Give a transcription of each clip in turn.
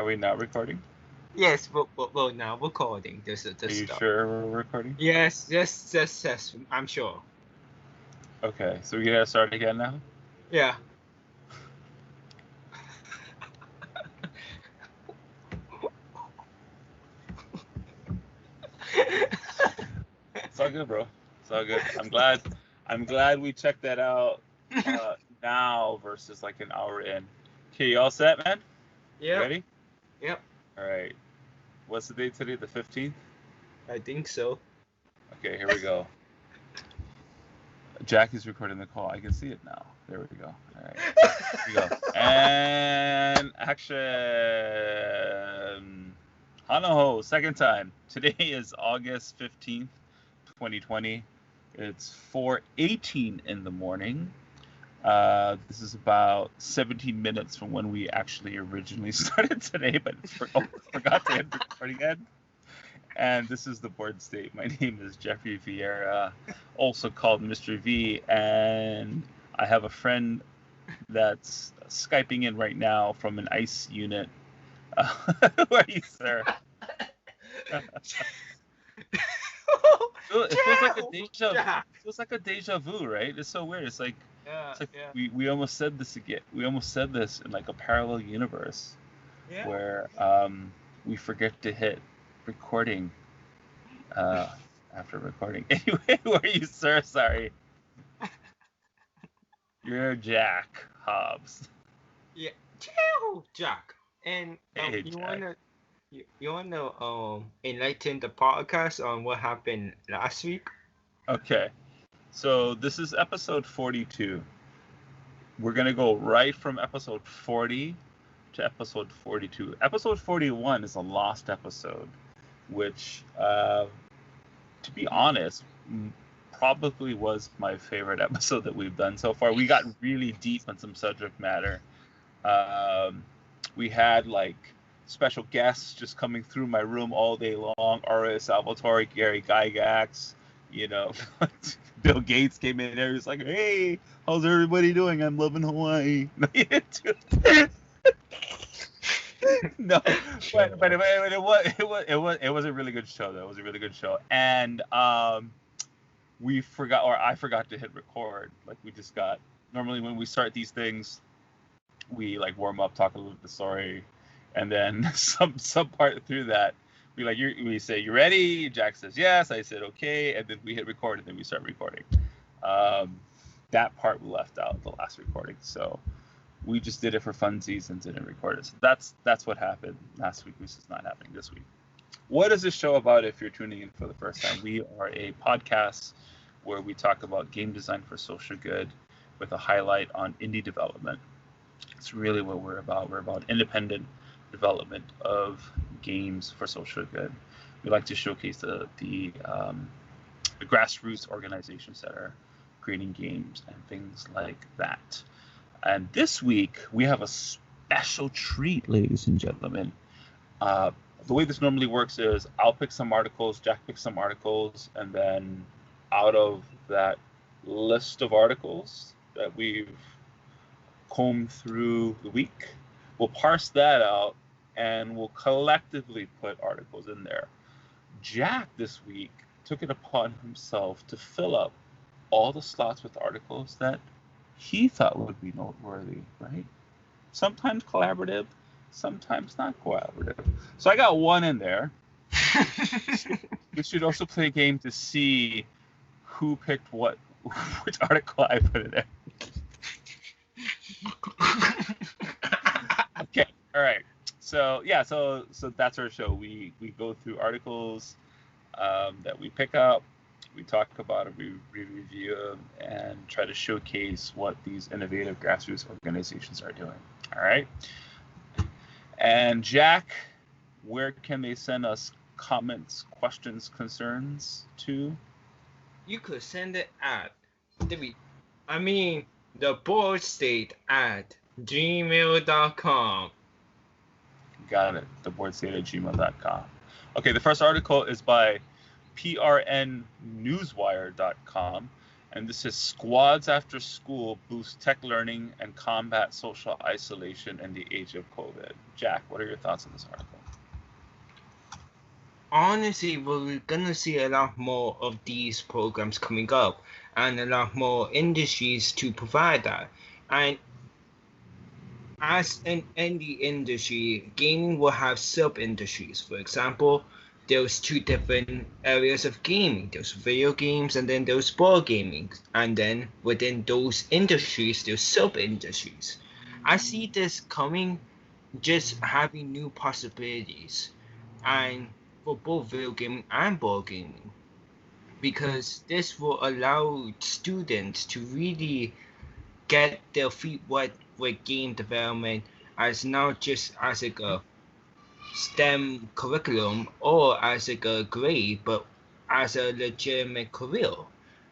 Are we not recording? Yes, we're now recording this Are you stuff. sure we're recording? Yes, I'm sure. Okay, so we gotta start again now? Yeah. It's all good, bro. It's all good. I'm glad we checked that out now versus like an hour in. Okay, you all set, man? Yep. Ready? Yep. All right. What's the date today? The 15th? I think so. Okay, here we go. Jackie's recording the call. I can see it now. There we go. All right. Here we go. And action. Hanaho, second time. Today is August 15th, 2020. It's 4:18 in the morning. This is about 17 minutes from when we actually originally started today, but forgot to hit record again. And this is the Board State. My name is Jeffrey Vieira, also called Mr. V, and I have a friend that's Skyping in right now from an ICE unit. Who are you, sir? It feels like a deja vu, right? It's so weird. It's like, we almost said this again. We almost said this in like a parallel universe where we forget to hit recording after recording. Anyway, who are you, sir? Sorry. You're Jack Hobbs. Yeah, Jack. And Hey, you Jack. wanna enlighten the podcast on what happened last week? Okay, so this is episode 42. We're gonna go right from episode 40 to episode 42. Episode 41 is a lost episode, which, to be honest, probably was my favorite episode that we've done so far. We got really deep on some subject matter. We had like special guests just coming through my room all day long. R.A. Salvatore, Gary Gygax, Bill Gates came in there. He's like, "Hey, how's everybody doing? I'm loving Hawaii." No, but it was a really good show. Though it was a really good show, and I forgot to hit record. Like we just got normally when we start these things, we like warm up, talk a little bit of the story, and then some part through that, we say, "You ready?" Jack says yes. I said okay, and then we hit record, and then we start recording. That part we left out the last recording, so we just did it for funsies and didn't record it. So that's what happened last week, which is not happening this week. What is this show about if you're tuning in for the first time? We are a podcast where we talk about game design for social good with a highlight on indie development. It's really what we're about. We're about independent development of games for social good. We like to showcase the grassroots organizations that are creating games and things like that. And this week, we have a special treat, ladies and gentlemen. The way this normally works is I'll pick some articles, Jack picks some articles, and then out of that list of articles that we've combed through the week, we'll parse that out and we'll collectively put articles in there. Jack this week took it upon himself to fill up all the slots with articles that he thought would be noteworthy, right? Sometimes collaborative, sometimes not collaborative. So I got one in there. We should also play a game to see who picked which article I put in there. Okay, all right. So that's our show. We go through articles that we pick up. We talk about them, we review them, and try to showcase what these innovative grassroots organizations are doing. All right. And Jack, where can they send us comments, questions, concerns to? You could send it at theboardstate@gmail.com. Got it. theboardstate@gmail.com. Okay, the first article is by prnnewswire.com, And this is Squads After School Boost Tech Learning and Combat Social Isolation in the Age of COVID. Jack, what are your thoughts on this article? Honestly, we're gonna see a lot more of these programs coming up, and a lot more industries to provide that. And as in any industry, gaming will have sub-industries. For example, there's two different areas of gaming. There's video games and then there's board gaming. And then within those industries, there's sub-industries. I see this coming, just having new possibilities. And for both video gaming and board gaming. Because this will allow students to really get their feet wet with game development as not just as like a STEM curriculum or as like a grade, but as a legitimate career.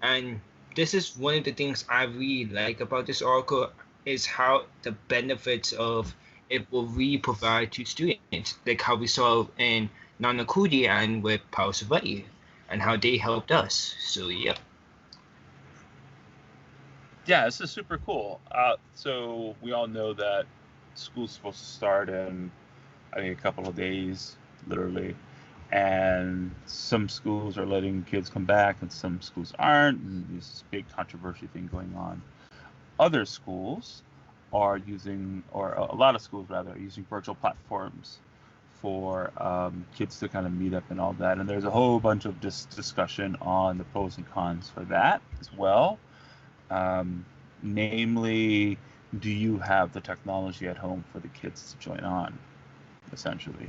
And this is one of the things I really like about this article is how the benefits of it will really provide to students, like how we saw in Nanakudi and with Powers of Light, and how they helped us. So yeah. Yeah, this is super cool. So we all know that school's supposed to start in, I think, a couple of days, literally. And some schools are letting kids come back and some schools aren't. And there's this big controversy thing going on. Other schools are using, or a lot of schools rather, are using virtual platforms for kids to kind of meet up and all that. And there's a whole bunch of discussion on the pros and cons for that as well. Namely, do you have the technology at home for the kids to join on, essentially?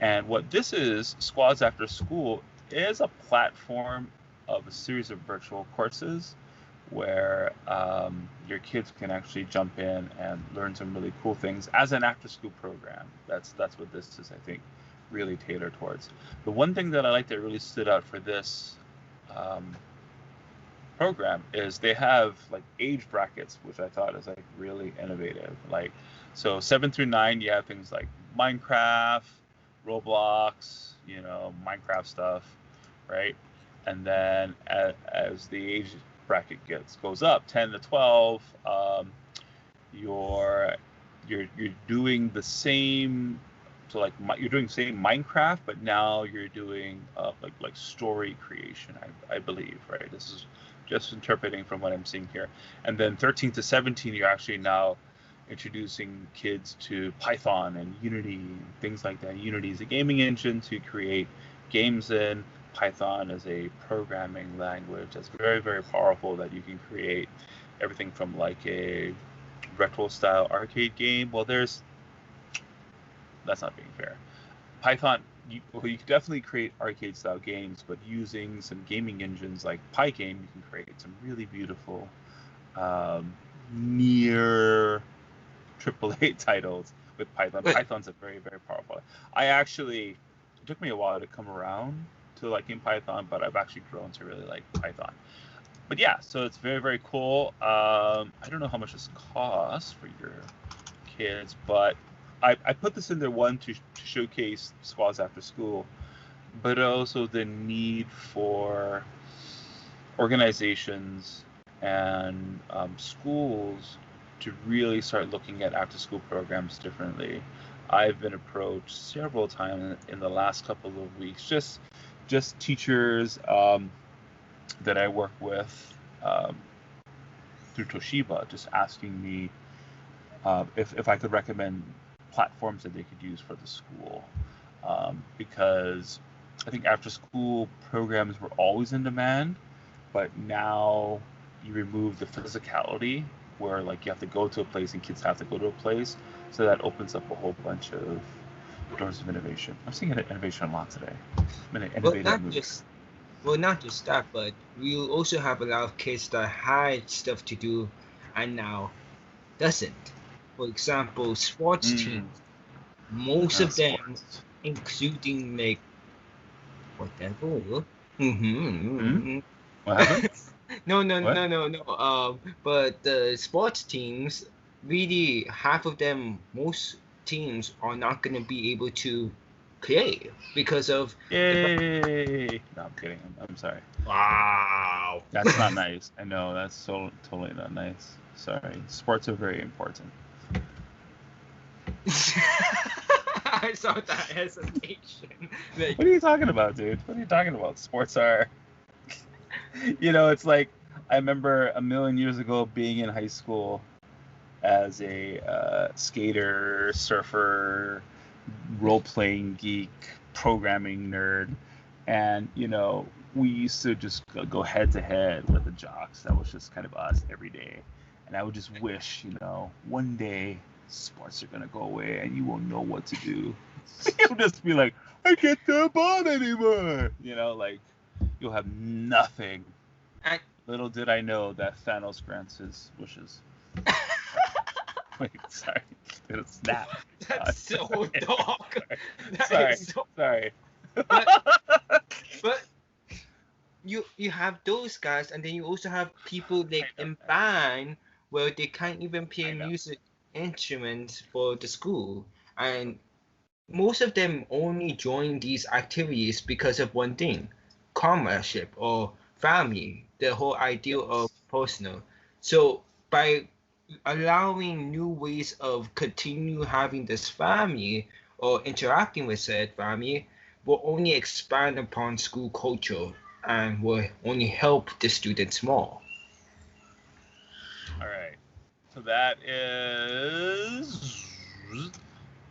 And what this is, Squads After School, is a platform of a series of virtual courses where your kids can actually jump in and learn some really cool things as an after-school program. That's what this is, I think, really tailored towards. The one thing that I like that really stood out for this program is they have like age brackets, which I thought is like really innovative. Like, so 7 through 9, you have things like Minecraft, Roblox, Minecraft stuff, right? And then as the age bracket goes up, 10 to 12, you're doing the same. So like you're doing the same Minecraft, but now you're doing like story creation, I believe, right? This is just interpreting from what I'm seeing here. And then 13 to 17, you're actually now introducing kids to Python and Unity, things like that. Unity is a gaming engine to create games in. Python is a programming language that's very, very powerful, that you can create everything from like a retro-style arcade game. Well, that's not being fair. Python, you can definitely create arcade-style games, but using some gaming engines like Pygame, you can create some really beautiful, near AAA titles with Python. Python's a very, very powerful. It took me a while to come around to liking Python, but I've actually grown to really like Python. But yeah, so it's very, very cool. I don't know how much this costs for your kids, but I put this in there, one, to showcase Squads After School, but also the need for organizations and schools to really start looking at after-school programs differently. I've been approached several times in the last couple of weeks, just teachers that I work with through Toshiba, just asking me if I could recommend platforms that they could use for the school, because I think after-school programs were always in demand, but now you remove the physicality where like you have to go to a place and kids have to go to a place, so that opens up a whole bunch of doors of innovation. I'm seeing innovation a lot today. Not just that, but we also have a lot of kids that had stuff to do and now doesn't. For example, sports teams, most of them, including like whatever. What happened? No. But the sports teams, really, half of them, most teams are not going to be able to play because of Yay! No, I'm kidding. I'm sorry. wow. That's not nice. I know that's so totally not nice. Sorry. Sports are very important. I saw that hesitation. Like, What are you talking about, dude? What are you talking about? Sports are. It's like I remember a million years ago being in high school as a skater, surfer, role-playing geek, programming nerd, and we used to just go head to head with the jocks. That was just kind of us every day, and I would just wish, one day sports are gonna go away and you won't know what to do. You'll just be like, I can't throw a ball anymore. Like you'll have nothing. I, Little did I know that Thanos grants his wishes. Wait, sorry. It'll snap. that's so dark. Sorry. But you have those guys, and then you also have people like in band where they can't even play music instruments for the school, and most of them only join these activities because of one thing: comradeship or family, the whole ideal of personal. So by allowing new ways of continue having this family or interacting with said family will only expand upon school culture and will only help the students more. All right. So that is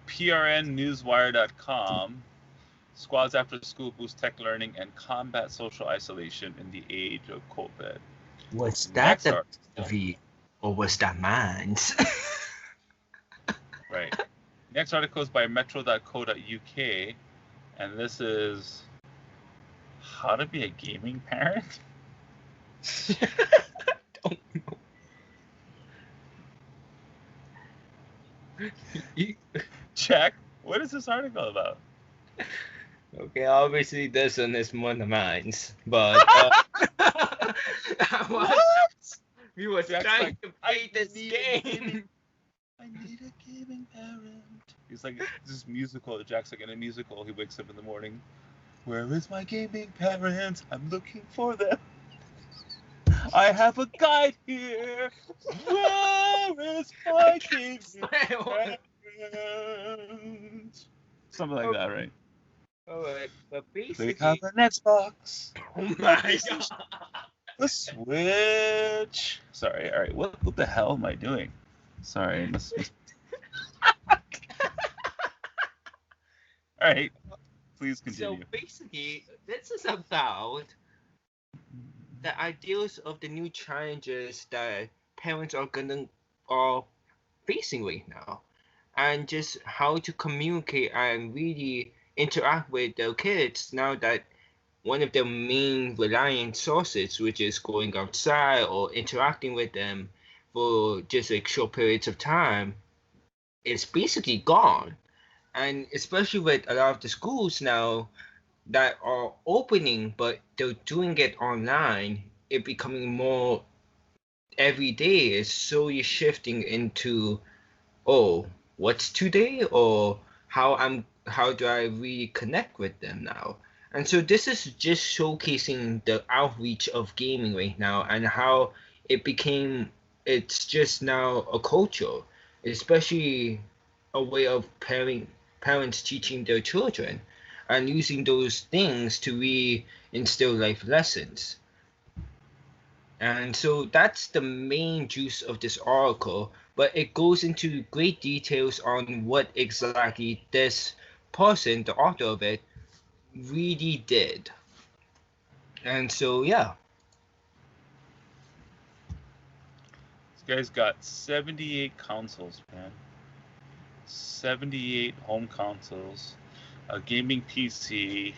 prnnewswire.com. Squads after school boost tech learning and combat social isolation in the age of COVID. Was that the movie or was that man's? Right. Next article is by metro.co.uk, and this is how to be a gaming parent. Don't know. Check. What is this article about? Okay, obviously this one is one of mine, but we were trying to play this game. I need a gaming parent. He's like this musical. Jack's like in a musical. He wakes up in the morning. Where is my gaming parent? I'm looking for them. I have a guide here. Where is my gaming parent? Something like that, right? Alright, but basically... They have an Xbox. Oh my god! The Switch. Sorry, alright, what the hell am I doing? Sorry, Alright, please continue. So basically, this is about the ideals of the new challenges that parents are facing right now, and just how to communicate and really interact with their kids now that one of their main reliant sources, which is going outside or interacting with them for just like short periods of time, is basically gone. And especially with a lot of the schools now that are opening, but they're doing it online, it becoming more every day is slowly shifting into, oh, what's today, or how do I really connect with them now? And so this is just showcasing the outreach of gaming right now and how it's just now a culture, especially a way of parents teaching their children and using those things to re-instill life lessons. And so that's the main juice of this article, but it goes into great details on what exactly this person, the author of it, really did. And so, yeah. This guy's got 78 consoles, man. 78 home consoles, a gaming PC,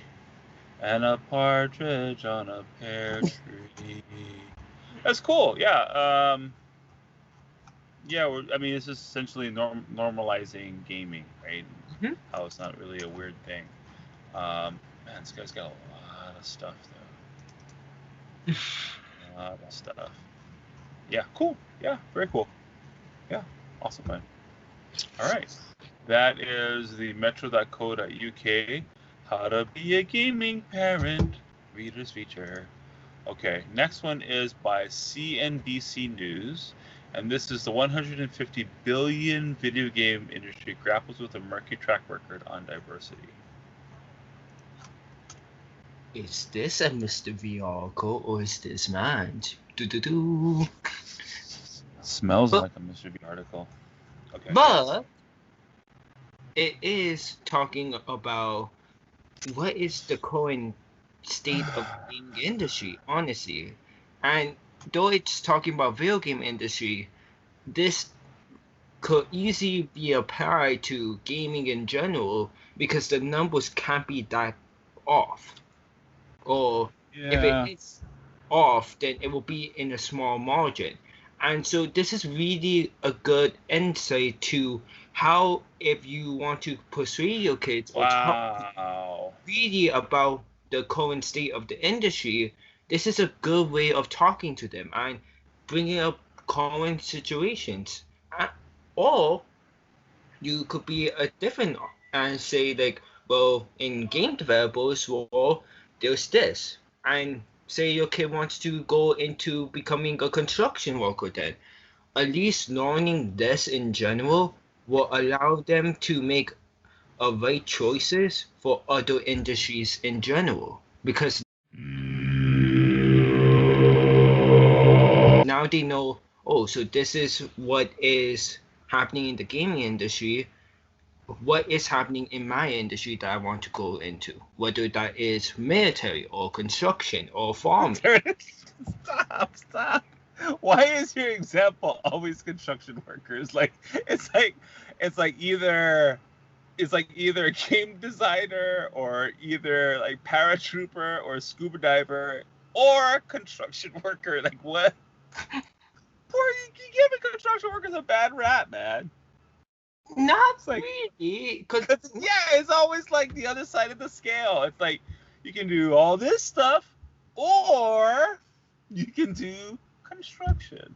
and a partridge on a pear tree. That's cool. Yeah. Yeah. I mean, it's just essentially normalizing gaming, right? Mm-hmm. How it's not really a weird thing. Man, this guy's got a lot of stuff, though. A lot of stuff. Yeah. Cool. Yeah. Very cool. Yeah. Awesome, man. All right. That is the metro.co.uk. How to be a gaming parent. Reader's feature. Okay, next one is by CNBC News. And this is the 150 billion video game industry grapples with a murky track record on diversity. Is this a Mr. V article or is this mine? Do. Smells like a Mr. V article. Okay. But it is talking about what is the current state of the gaming industry, honestly. And though it's talking about video game industry, this could easily be applied to gaming in general because the numbers can't be that off. Or if it is off, then it will be in a small margin. And so this is really a good insight to how, if you want to persuade your kids or talk really about the current state of the industry, this is a good way of talking to them and bringing up current situations. Or you could be a different and say like, well, in game developers, well, there's this, and say your kid wants to go into becoming a construction worker, then at least learning this in general will allow them to make a right choices for other industries in general, because now they know, oh, so this is what is happening in the gaming industry. What is happening in my industry that I want to go into, whether that is military or construction or farming. Stop. Why is your example always construction workers? It's like either a game designer or either like paratrooper or scuba diver or construction worker. Like what? You giving construction workers a bad rap, man. Not like, really, cause it's always like the other side of the scale. It's like you can do all this stuff, or you can do construction.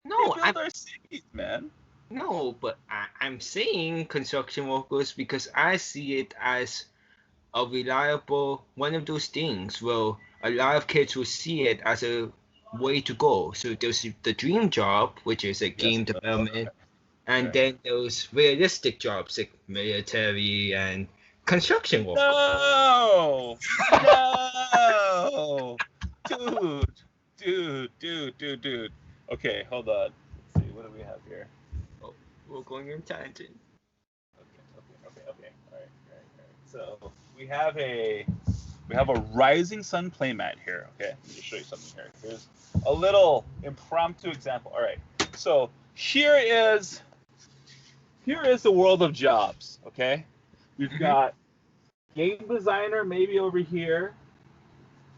No, they build our cities, man. No, but I'm saying construction workers because I see it as a reliable one of those things. Well, a lot of kids will see it as a way to go. So there's the dream job, which is a game development. And then those realistic jobs like military and construction work. No! Dude. Okay, hold on. Let's see, what do we have here? Oh, we're going on tangent. Okay. All right. So we have a rising sun playmat here. Okay, let me show you something here. Here's a little impromptu example. All right. So here is the world of jobs, okay? We've got game designer maybe over here,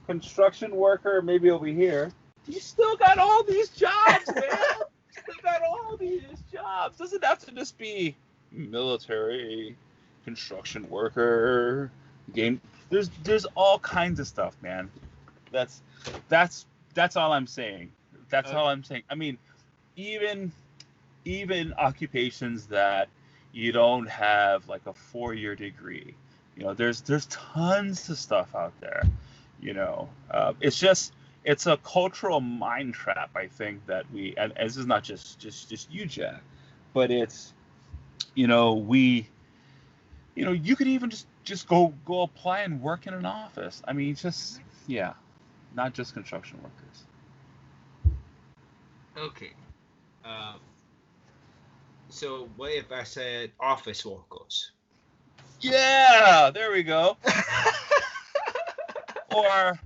construction worker maybe over here. You still got all these jobs, man. Doesn't have to just be military, construction worker, game. There's all kinds of stuff, man. That's all I'm saying. All I'm saying. I mean, even occupations that you don't have like a 4-year degree, there's tons of stuff out there. It's a cultural mind trap, I think, that and this is not just you, Jack, but it's you could even just go apply and work in an office. I mean, not just construction workers. Okay. So what if I said office workers? Yeah, there we go. Or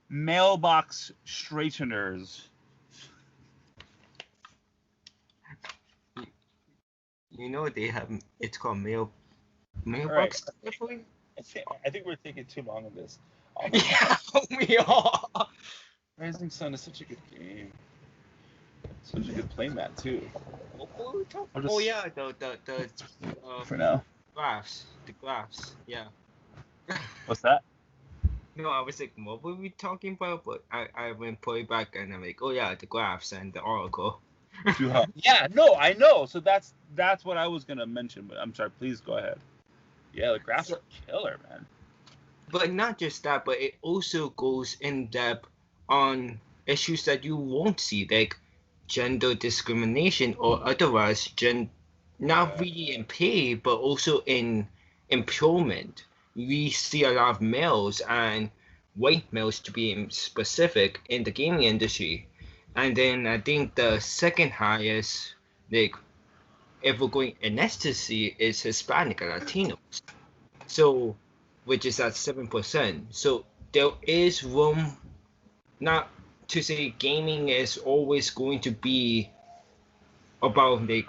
mailbox straighteners. They have, it's called mailbox. Right. I think we're taking too long on this. Yeah, we are. Rising Sun is such a good game. Such a good playmat too. The for now. The graphs, yeah. What's that? No, I was like, what were we talking about? But I went play back and I'm like, oh yeah, the graphs and the oracle. Yeah, no, I know. So that's what I was gonna mention, but I'm sorry. Please go ahead. Yeah, the graphs are killer, man. But not just that, but it also goes in depth on issues that you won't see, like gender discrimination or otherwise, not really in pay, but also in employment. We see a lot of males and white males, to be specific, in the gaming industry. And then I think the second highest, like if we're going ethnicity, is Hispanic and Latinos. So, which is at 7%. So there is room, not to say gaming is always going to be about like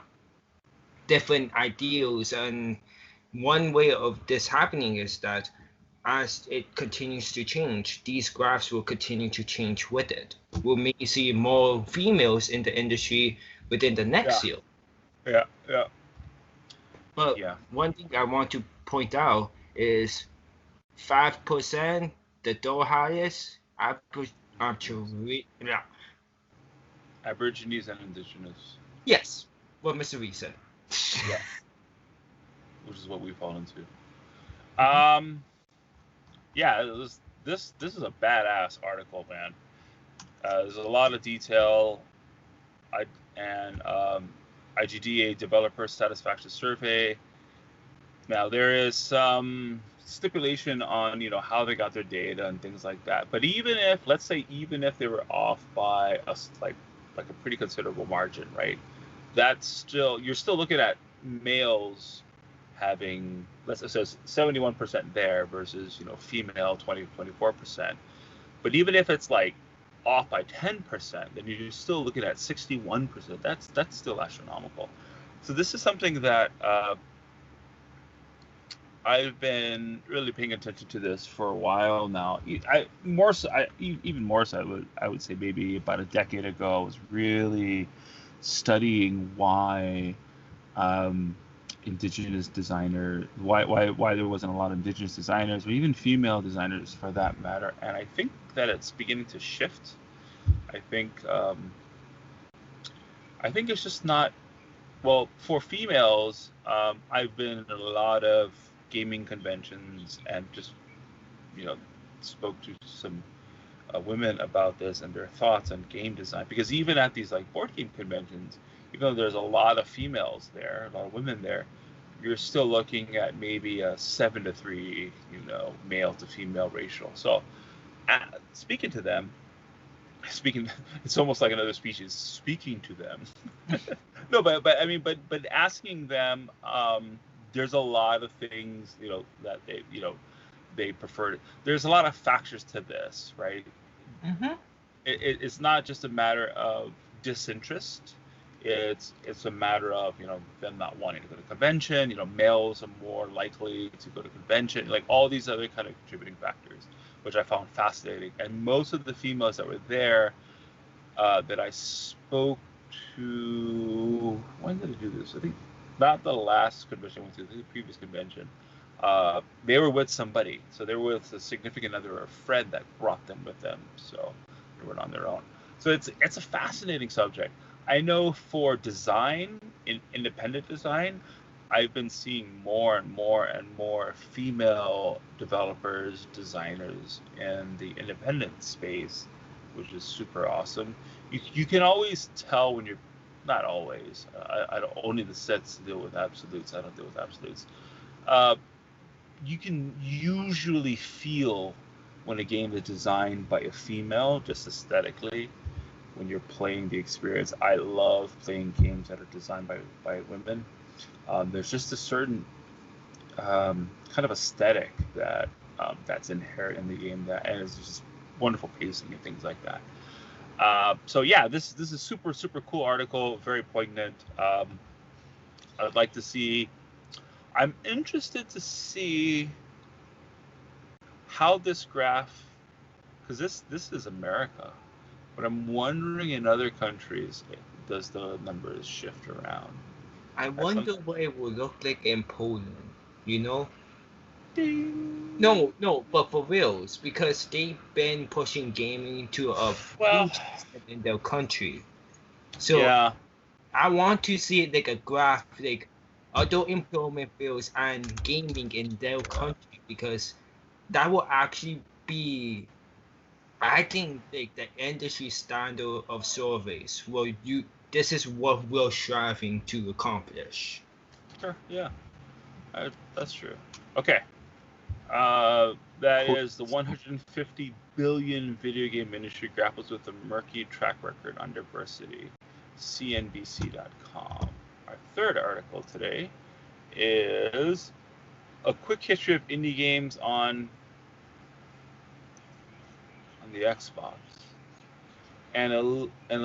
different ideals, and one way of this happening is that as it continues to change, these graphs will continue to change with it. We'll maybe see more females in the industry within the next year. Yeah. But one thing I want to point out is 5%, the third highest, Aborigines and Indigenous. Yes, what Mr. Reed said. Yeah. Which is what we fall into. Yeah, this is a badass article, man. There's a lot of detail. IGDA Developer Satisfaction Survey. Now there is some stipulation on how they got their data and things like that. But even if they were off by a pretty considerable margin, right? You're still looking at males having, let's say, it says 71% there versus female 24%. But even if it's like off by 10%, then you're still looking at 61%. That's still astronomical. So this is something that I've been really paying attention to this for a while now. Even more so, I would say maybe about a decade ago, I was really studying why indigenous designer, why there wasn't a lot of indigenous designers, or even female designers for that matter. And I think that it's beginning to shift. I think it's just not, well, for females. I've been in a lot of gaming conventions and just spoke to some women about this and their thoughts on game design, because even at these like board game conventions, even though there's a lot of females there, a lot of women there, you're still looking at maybe a 7-3 male to female ratio. So speaking to them, it's almost like another species speaking to them. No, but asking them, there's a lot of things that they prefer. There's a lot of factors to this, right? Mm-hmm. It's not just a matter of disinterest. It's a matter of them not wanting to go to convention. Males are more likely to go to convention. Like all these other kind of contributing factors, which I found fascinating. And most of the females that were there that I spoke to, when did I do this? I think not the last convention I went to, the previous convention. They were with somebody, so they were with a significant other or a friend that brought them with them, so they weren't on their own. So it's a fascinating subject. I know for design, independent design, I've been seeing more and more female developers, designers in the independent space, which is super awesome. You can always tell when you're, not always, I don't, only the sets deal with absolutes, I don't deal with absolutes. You can usually feel when a game is designed by a female, just aesthetically, when you're playing the experience. I love playing games that are designed by women. There's just a certain kind of aesthetic that that's inherent in the game, and it's just wonderful pacing and things like that. So yeah, this is super cool article, very poignant. I'd like to see. I'm interested to see how this graph, because this is America, but I'm wondering in other countries, does the numbers shift around? I wonder what it would look like in Poland, Ding. No, but for reals, because they've been pushing gaming to a huge extent in their country. So yeah. I want to see like a graph, like adult employment bills and gaming in their country, because that will actually be, I think, like the industry standard of surveys. Well, this is what we're striving to accomplish. Sure. Yeah. That's true. Okay. That is the 150 billion video game industry grapples with a murky track record on diversity. CNBC.com. Our third article today is a quick history of indie games on the Xbox, and a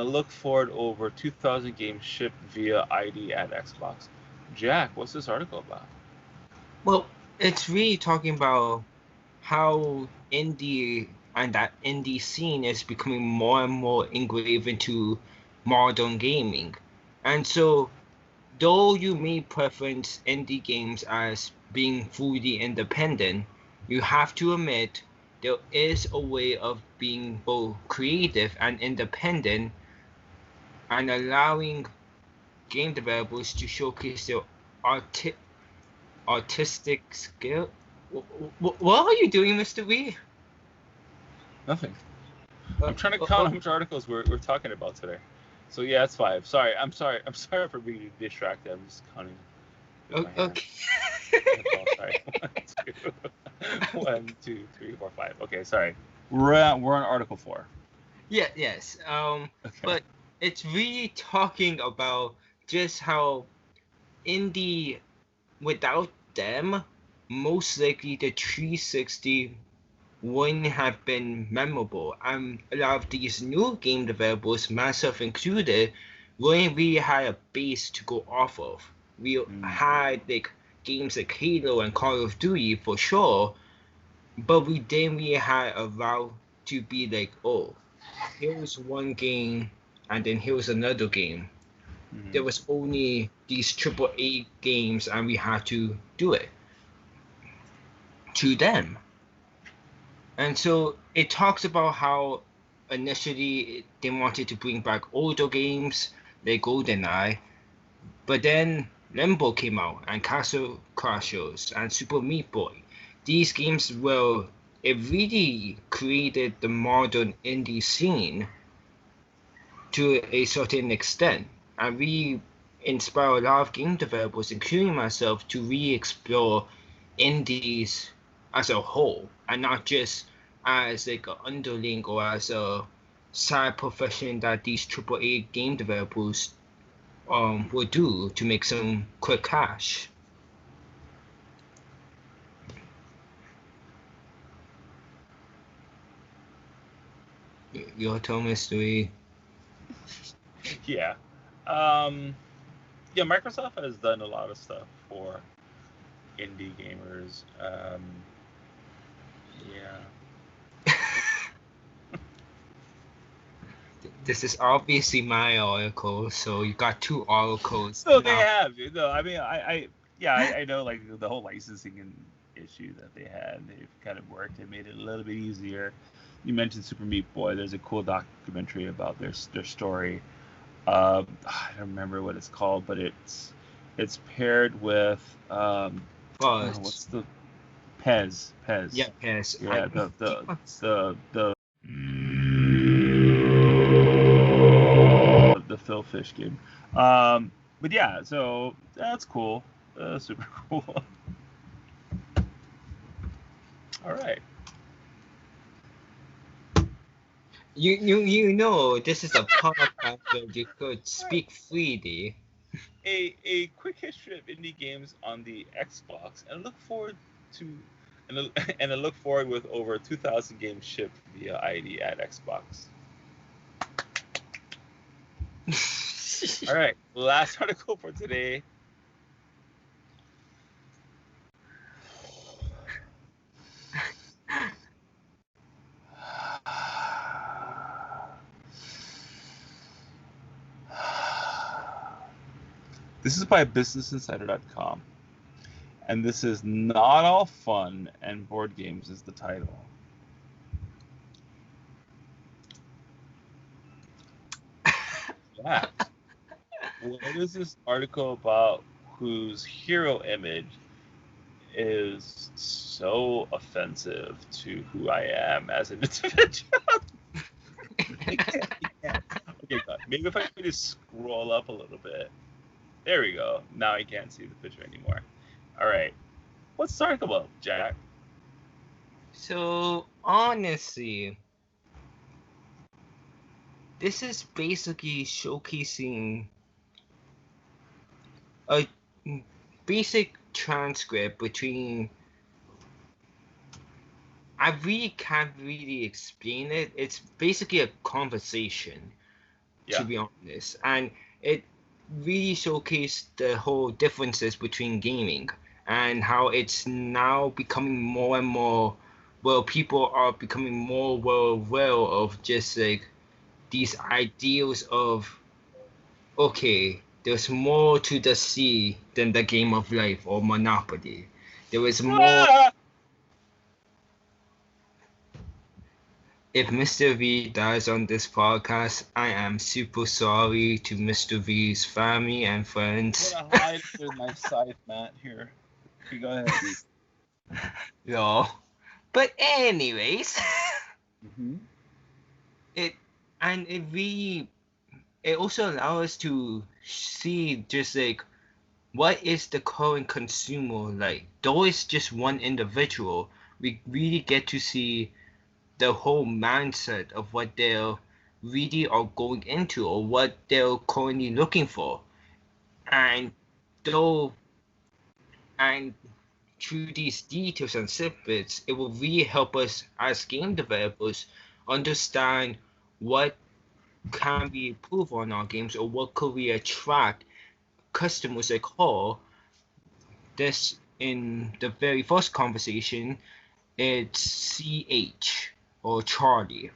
look forward over 2,000 games shipped via ID at Xbox. Jack, what's this article about? Well, it's really talking about how indie and that indie scene is becoming more and more engraved into modern gaming. And so, though you may preference indie games as being fully independent, you have to admit there is a way of being both creative and independent and allowing game developers to showcase their arti- artistic skill. What are you doing, Mr. Wee? Nothing. I'm trying to count how much articles we're talking about today. So yeah, it's 5. Sorry, I'm sorry for being distracted. I'm just counting. Okay. Sorry. 1, 2, 3, 4, 5. Okay, sorry. We're on article 4. Yeah. Yes. Okay. But it's really talking about just how indie, without them, most likely the 360 wouldn't have been memorable. And a lot of these new game developers, myself included, wouldn't really had a base to go off of. We had like games like Halo and Call of Duty for sure, but we didn't really have a route to be like, oh, here's one game and then here's another game. There was only these AAA games and we had to do it to them. And so it talks about how initially they wanted to bring back older games like GoldenEye, but then Limbo came out and Castle Crashers and Super Meat Boy. These games, well, it really created the modern indie scene to a certain extent, and really inspire a lot of game developers, including myself, to re-explore indies as a whole, and not just as like an underling or as a side profession that these AAA game developers will do to make some quick cash. Your turn, Mr. Wee. Yeah. Yeah, Microsoft has done a lot of stuff for indie gamers. Yeah. This is obviously my article, so you got 2 articles. No, they have. No, I mean, I know like the whole licensing and issue that they had. They've kind of worked and made it a little bit easier. You mentioned Super Meat Boy. There's a cool documentary about their story. I don't remember what it's called, but it's paired with what's the Pez. Yeah, Pez. Yeah, the Phil Fish game. But yeah, so that's cool. Super cool. All right. You know this is a podcast where you could speak freely. A quick history of indie games on the Xbox, and look forward with over 2,000 games shipped via ID at Xbox. All right, last article for today. This is by BusinessInsider.com, and this is Not All Fun and Board Games is the title. Yeah. what is this article about whose hero image is so offensive to who I am as an individual? I can't. Okay, God. Maybe if I could just scroll up a little bit. There we go. Now I can't see the picture anymore. All right. What's the article about, Jack? So honestly, this is basically showcasing a basic transcript between. I really can't really explain it. It's basically a conversation, to be honest, and it really showcased the whole differences between gaming and how it's now becoming more and more. Well, people are becoming more well aware of just like these ideals of, okay, there's more to the sea than the game of life or Monopoly. There is more. If Mr. V dies on this podcast, I am super sorry to Mr. V's family and friends. I'm gonna hide with my scythe, Matt. Here, go ahead. No, but anyways, Mm-hmm. it really it also allows us to see just like what is the current consumer like. Though it's just one individual, we really get to see the whole mindset of what they're really are going into or what they're currently looking for. And though and through these details and snippets, it will really help us as game developers understand what can be improved on our games or what could we attract customers like her. This in the very first conversation, it's CH or Charlie.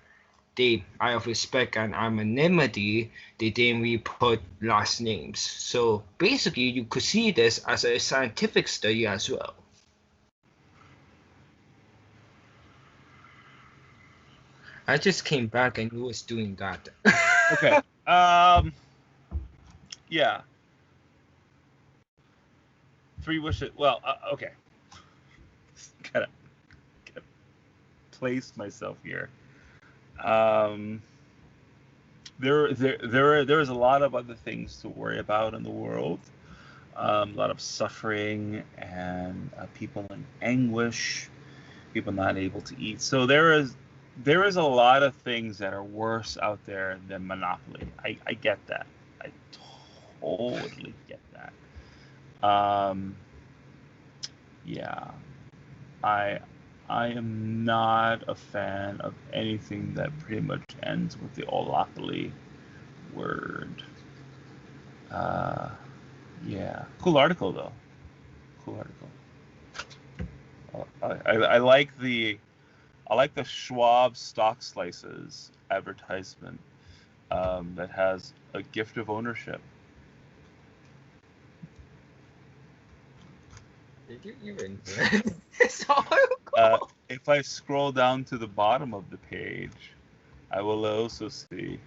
They, out of respect and anonymity, they didn't really put last names. So basically, you could see this as a scientific study as well. I just came back and you was doing that. Okay. Yeah. 3 wishes. Well, okay. gotta place myself here. There is a lot of other things to worry about in the world. A lot of suffering and people in anguish, people not able to eat. So there is a lot of things that are worse out there than Monopoly. I get that. I totally get that. Yeah. I am not a fan of anything that pretty much ends with the Olapoly word. Yeah. Cool article though. Cool article. I like the Schwab stock slices advertisement that has a gift of ownership. Did you even? It's horrible. If I scroll down to the bottom of the page, I will also see.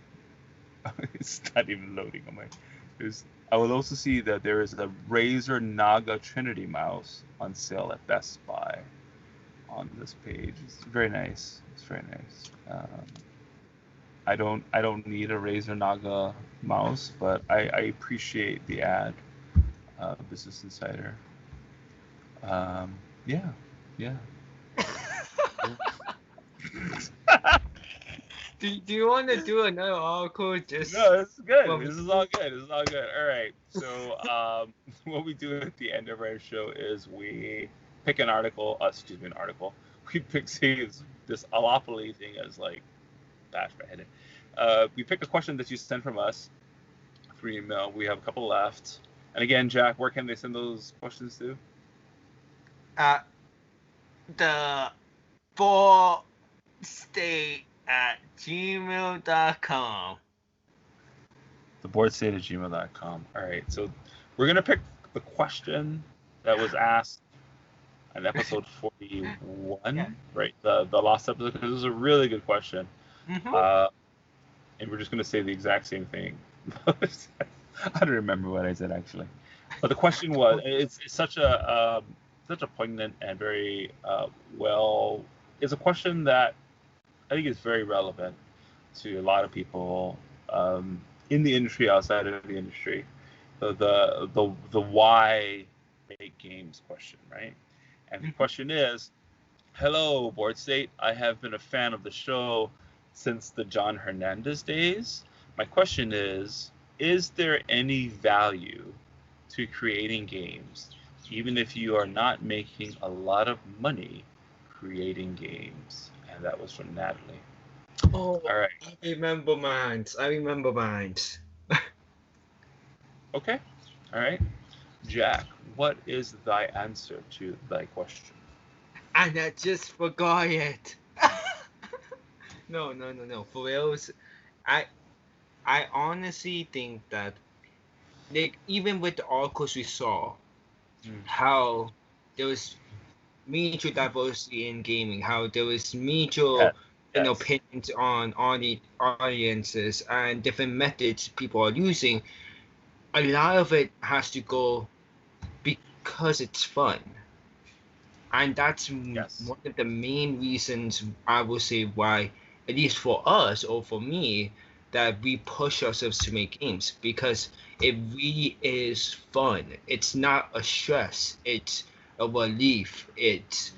It's not even loading on my. I will also see that there is a Razer Naga Trinity mouse on sale at Best Buy on this page. It's very nice. It's very nice. I don't need a Razer Naga mouse, but I appreciate the ad. Business Insider. Yeah. Do you want to do another article? Just No, this is good. This is all good. All right. So what we do at the end of our show is we pick an article. An article. We pick this Alopoly thing as like bash my head in. We pick a question that you send from us through email. We have a couple left. And again, Jack, where can they send those questions to? The theboardstate@gmail.com. theboardstate@gmail.com. All right, so we're gonna pick the question that was asked in episode 41, right? The last episode, because it was a really good question. Mm-hmm. And we're just gonna say the exact same thing. I don't remember what I said actually, but the question was it's such a poignant and very well. It's a question that I think is very relevant to a lot of people in the industry, outside of the industry. The why make games question, right? And the question is, hello, Board State. I have been a fan of the show since the Jon Hernandez days. My question is there any value to creating games, even if you are not making a lot of money creating games? And that was from Natalie. Oh, All right. I remember mine. I remember mine. Okay. All right. Jack, what is thy answer to thy question? And I just forgot it. No. For reals, I I honestly think that like even with the articles we saw, how there was major diversity in gaming, how there was major Yes. Yes. opinions on the audiences and different methods people are using. A lot of it has to go because it's fun. And that's Yes. one of the main reasons I will say why, at least for us or for me, that we push ourselves to make games because it really is fun. It's not a stress, it's a relief. It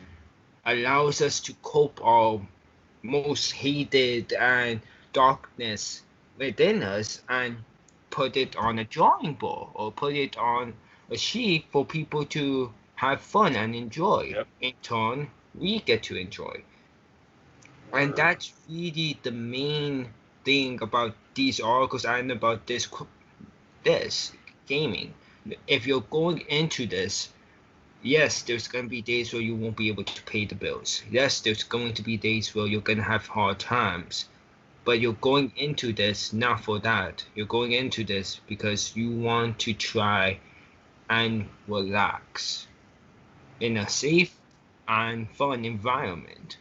allows us to cope our most hated and darkness within us and put it on a drawing board or put it on a sheet for people to have fun and enjoy. Yep. In turn, we get to enjoy. And Word. that's really the main thing about these articles and about this gaming. If you're going into this, yes, there's going to be days where you won't be able to pay the bills. Yes, there's going to be days where you're going to have hard times. But you're going into this not for that. You're going into this because you want to try and relax in a safe and fun environment.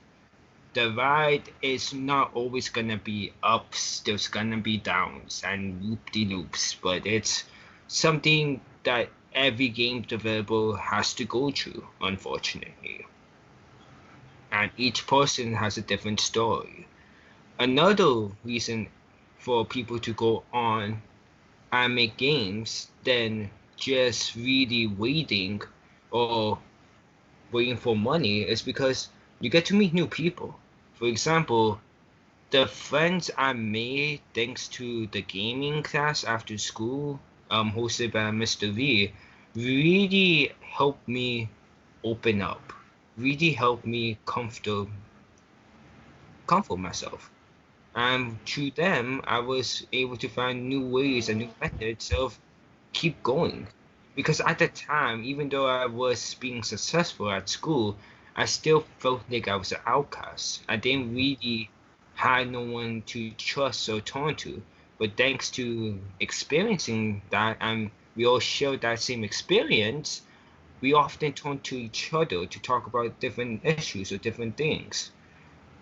The ride is not always going to be ups, there's going to be downs and loop-de-loops, but it's something that every game developer has to go through, unfortunately. And each person has a different story. Another reason for people to go on and make games than just really or waiting for money is because you get to meet new people. For example, the friends I made thanks to the gaming class after school, hosted by Mr. V, really helped me open up, really helped me comfort myself. And through them, I was able to find new ways and new methods of keep going. Because at the time, even though I was being successful at school, I still felt like I was an outcast. I didn't really had no one to trust or turn to. But thanks to experiencing that, and we all share that same experience, we often turn to each other to talk about different issues or different things,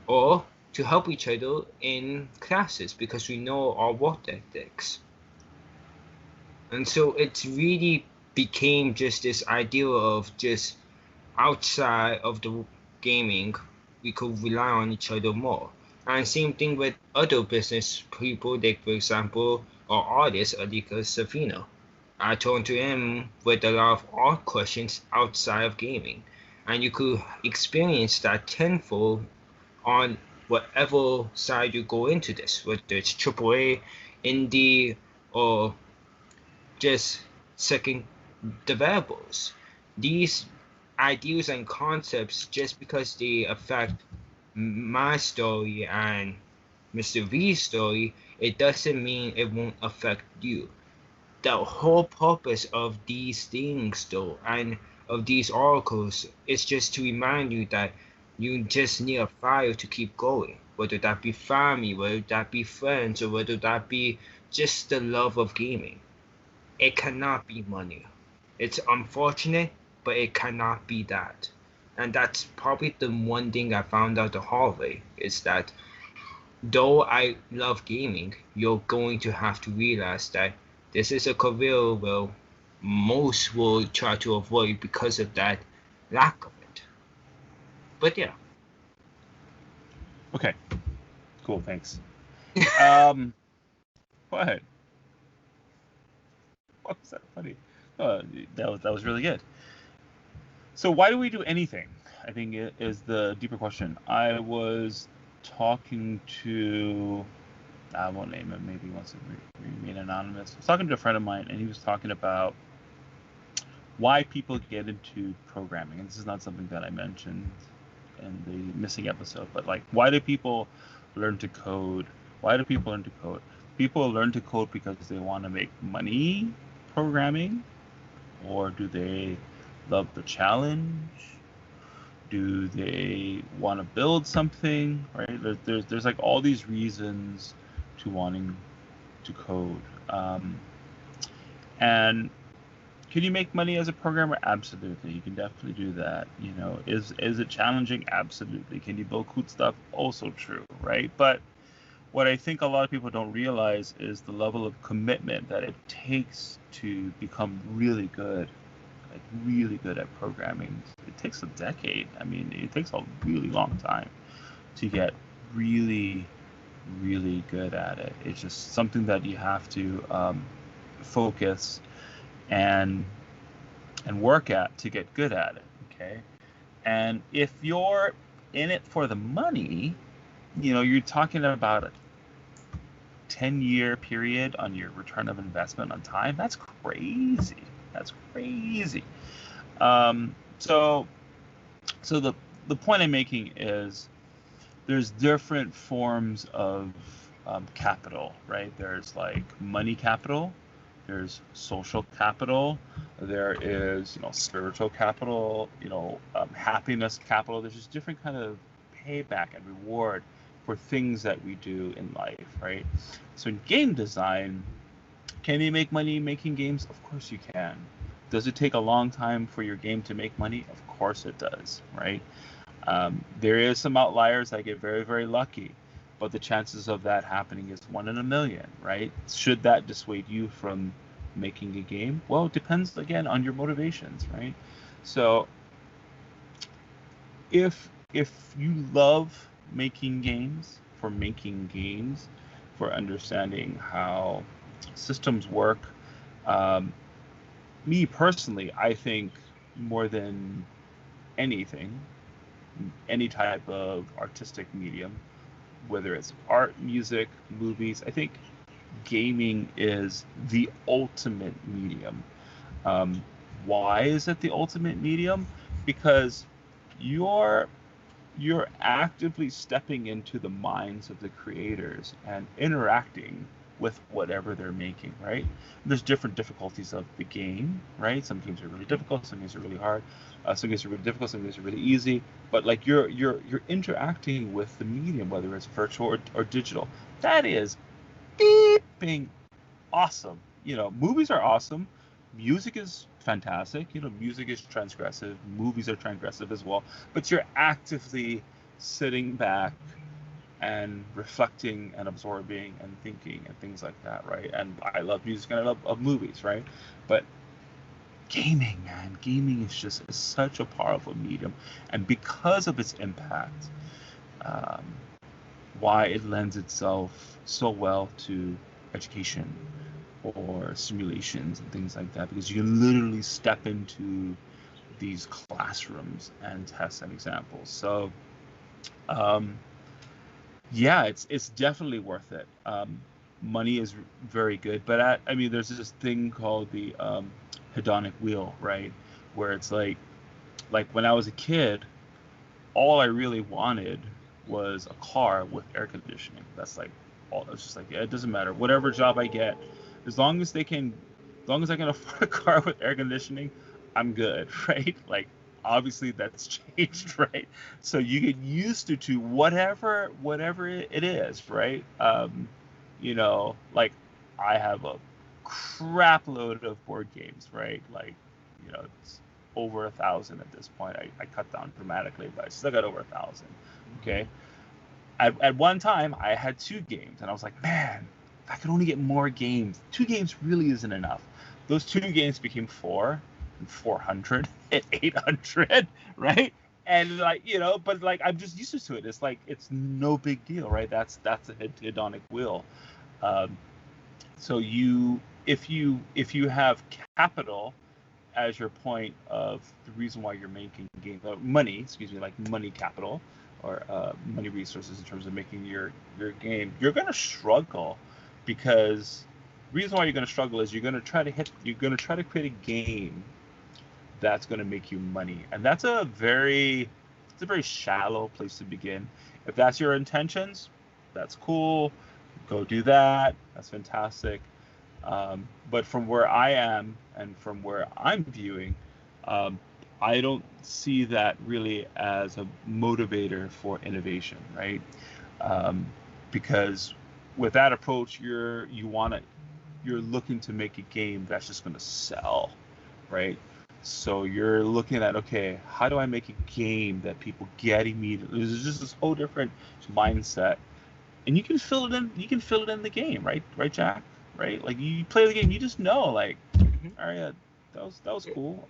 or to help each other in classes because we know our work ethics. And so it really became just this idea of just outside of the gaming, we could rely on each other more. And same thing with other business people, like for example, our artist, Alika Safina. I turned to him with a lot of art questions outside of gaming. And you could experience that tenfold on whatever side you go into this, whether it's AAA, indie, or just second developers. These ideas and concepts, just because they affect my story and Mr. V's story, it doesn't mean it won't affect you. The whole purpose of these things, though, and of these oracles, is just to remind you that you just need a fire to keep going. Whether that be family, whether that be friends, or whether that be just the love of gaming. It cannot be money. It's unfortunate, but it cannot be that. And that's probably the one thing I found out the hard way is that though I love gaming, you're going to have to realize that this is a career where most will try to avoid because of that lack of it. But yeah. Okay. Cool. Thanks. What? What was that funny? That was really good. So why do we do anything? I think it is the deeper question. I was talking to, I won't name him, maybe he wants to remain anonymous. I was talking to a friend of mine, and he was talking about why people get into programming. And this is not something that I mentioned in the missing episode, but like, why do people learn to code? Why do people learn to code? People learn to code because they want to make money programming, or do they love the challenge? Do they want to build something? Right? There's like all these reasons to wanting to code. And can you make money as a programmer? Absolutely. You can definitely do that. You know, is it challenging? Absolutely. Can you build cool stuff? Also true, right? But what I think a lot of people don't realize is the level of commitment that it takes to become really good at programming. It takes a decade. I mean, it takes a really long time to get really, really good at it. It's just something that you have to focus and work at to get good at it. Okay, and if you're in it for the money, you know, you're talking about a 10-year period on your return of investment on time. That's crazy. That's crazy. So the point I'm making is there's different forms of capital, right? There's like money capital, there's social capital, there is, you know, spiritual capital, you know, happiness capital. There's just different kind of payback and reward for things that we do in life, right? So in game design, can you make money making games? Of course you can. Does it take a long time for your game to make money? Of course it does, right? There is some outliers that get very, very lucky, but the chances of that happening is 1 in a million, right? Should that dissuade you from making a game? Well, it depends, again, on your motivations, right? So if you love making games, for understanding how systems work, me personally, I think more than anything, any type of artistic medium, whether it's art, music, movies, I think gaming is the ultimate medium. Why is it the ultimate medium? Because you're actively stepping into the minds of the creators and interacting with whatever they're making, right? There's different difficulties of the game, right? Some games are really difficult, some games are really hard, some games are really difficult, some games are really easy. But like you're interacting with the medium, whether it's virtual or digital. That is beeping awesome. You know, movies are awesome. Music is fantastic. You know, music is transgressive. Movies are transgressive as well. But you're actively sitting back and reflecting and absorbing and thinking and things like that, right? And I love music and I love movies, right? But gaming, man, gaming is such a powerful medium, and because of its impact, why it lends itself so well to education or simulations and things like that, because you can literally step into these classrooms and test and examples. So yeah, it's definitely worth it. Money is very good, but I mean, there's this thing called the hedonic wheel, right? Where it's like when I was a kid, all I really wanted was a car with air conditioning. That's like all. It's just like, yeah, it doesn't matter. Whatever job I get, as long as I can afford a car with air conditioning, I'm good, right? Like, obviously that's changed, right? So you get used to whatever it is, right? You know, like I have a crap load of board games, right? Like, you know, it's over 1,000 at this point. I cut down dramatically, but I still got over 1,000. Okay. At one time I had 2 games and I was like, man, I could only get more games. 2 games really isn't enough. Those 2 games became 4 and 400 and 800, right? And like, but like I'm just used to it. It's like it's no big deal, right? That's a hedonic wheel. So if you have capital as your point of the reason why you're making money, like money capital or money resources in terms of making your game, you're going to struggle, because the reason why you're going to struggle is you're going to try to create a game that's going to make you money, and it's a very shallow place to begin. If that's your intentions, that's cool, go do that, that's fantastic. But from where I am and from where I'm viewing, I don't see that really as a motivator for innovation, right? Because with that approach, you're looking to make a game that's just going to sell, right? So you're looking at, okay, how do I make a game that people get immediately? There's just this whole different mindset, and you can fill it in. You can fill it in the game, right, Jack? Right? Like you play the game, you just know, like, all right, yeah, that was cool.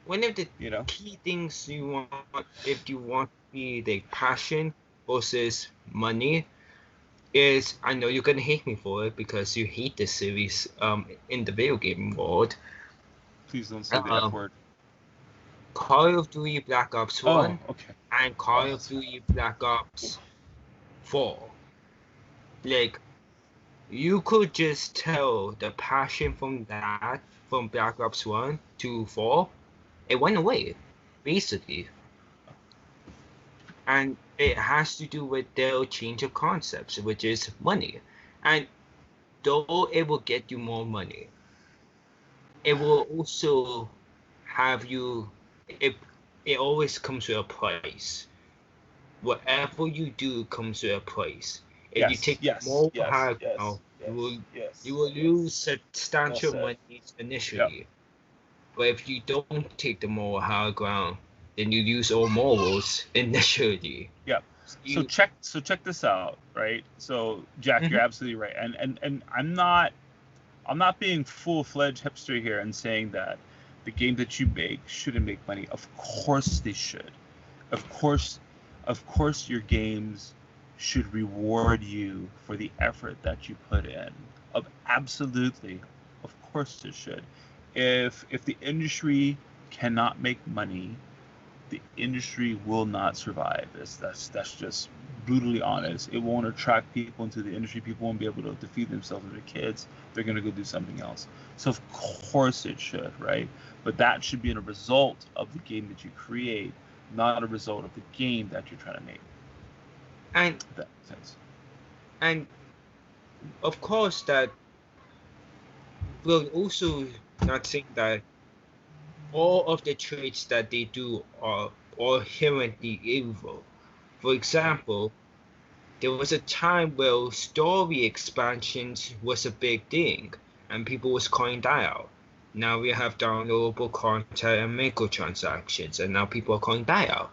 One of the key things you want, if you want to be the passion versus money, is, I know you're gonna hate me for it because you hate this series in the video game world. Please don't say the F word. Call of Duty Black Ops 1 okay. and Call of Duty Black Ops 4. Like, you could just tell the passion from Black Ops 1 to 4, it went away, basically. And it has to do with their change of concepts, which is money. And though it will get you more money, it will also have you, it always comes with a price. Whatever you do comes with a price. If you take more high ground, you will lose substantial money initially. Yep. But if you don't take the more high ground, then you lose all morals initially. Yep. So check this out, right? So Jack, you're absolutely right. And I'm not being full-fledged hipster here and saying that the game that you make shouldn't make money. Of course they should. Of course your games should reward you for the effort that you put in. Absolutely. Of course it should. If the industry cannot make money, the industry will not survive. That's just brutally honest. It won't attract people into the industry. People won't be able to feed themselves and their kids. They're going to go do something else. So of course it should, right? But that should be a result of the game that you create, not a result of the game that you're trying to make. And if that makes sense. And of course that will also not saying that all of the traits that they do are inherently evil. For example, there was a time where story expansions was a big thing, and people was calling that out. Now we have downloadable content and microtransactions, and now people are calling that out.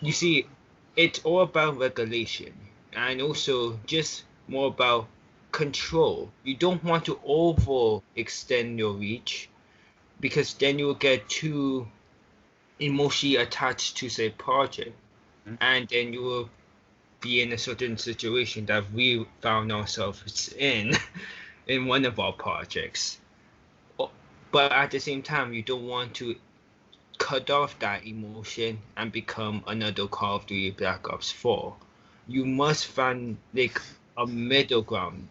You see, it's all about regulation, and also just more about control. You don't want to overextend your reach, because then you will get too emotionally attached to say project, and then you will be in a certain situation that we found ourselves in one of our projects. But at the same time, you don't want to cut off that emotion and become another Call of Duty Black Ops 4. You must find like a middle ground.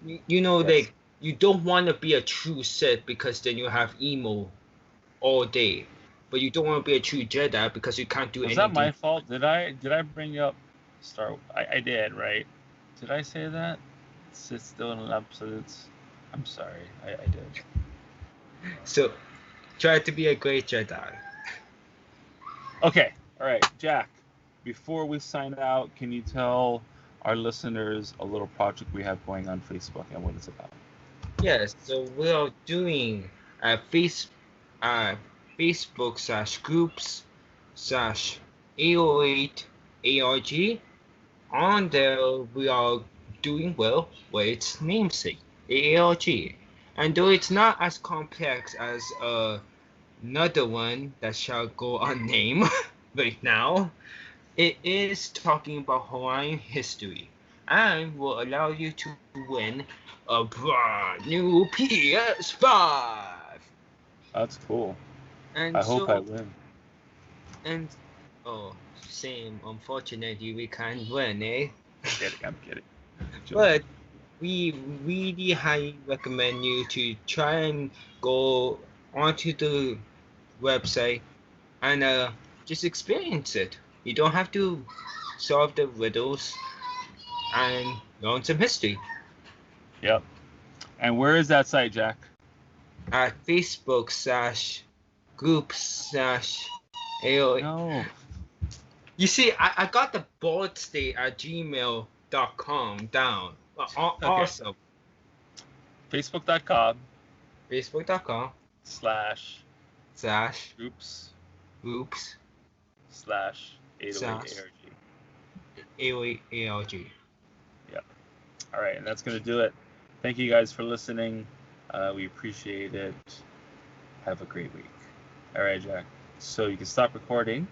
Like you don't want to be a true Sith, because then you have emo all day. But you don't want to be a true Jedi because you can't do anything. Is that my fault? Did I bring up Star? I did, right? Did I say that? Sith still in absolutes. I'm sorry, I did. So, try to be a great Jedi. Okay, all right, Jack. Before we sign out, can you tell our listeners a little project we have going on Facebook and what it's about? Yes, so we are doing Facebook/groups/AO8ARG. On there, we are doing well with its namesake, AALG. And though it's not as complex as another one that shall go unnamed right now, it is talking about Hawaiian history and will allow you to win a brand new PS5. That's cool. And I so, hope I win. and oh, same. Unfortunately, we can't win, eh? I'm kidding. But we really highly recommend you to try and go onto the website and just experience it. You don't have to solve the riddles and learn some history. Yep. And where is that site, Jack? At Facebook/group/AO. No. You see, I got the boardstate at gmail.com down. Also, Facebook.com Facebook.com slash slash groups slash /808ARG. 808ALG. Yep. All right, and that's going to do it. Thank you guys for listening. We appreciate it. Have a great week. All right, Jack. So you can stop recording.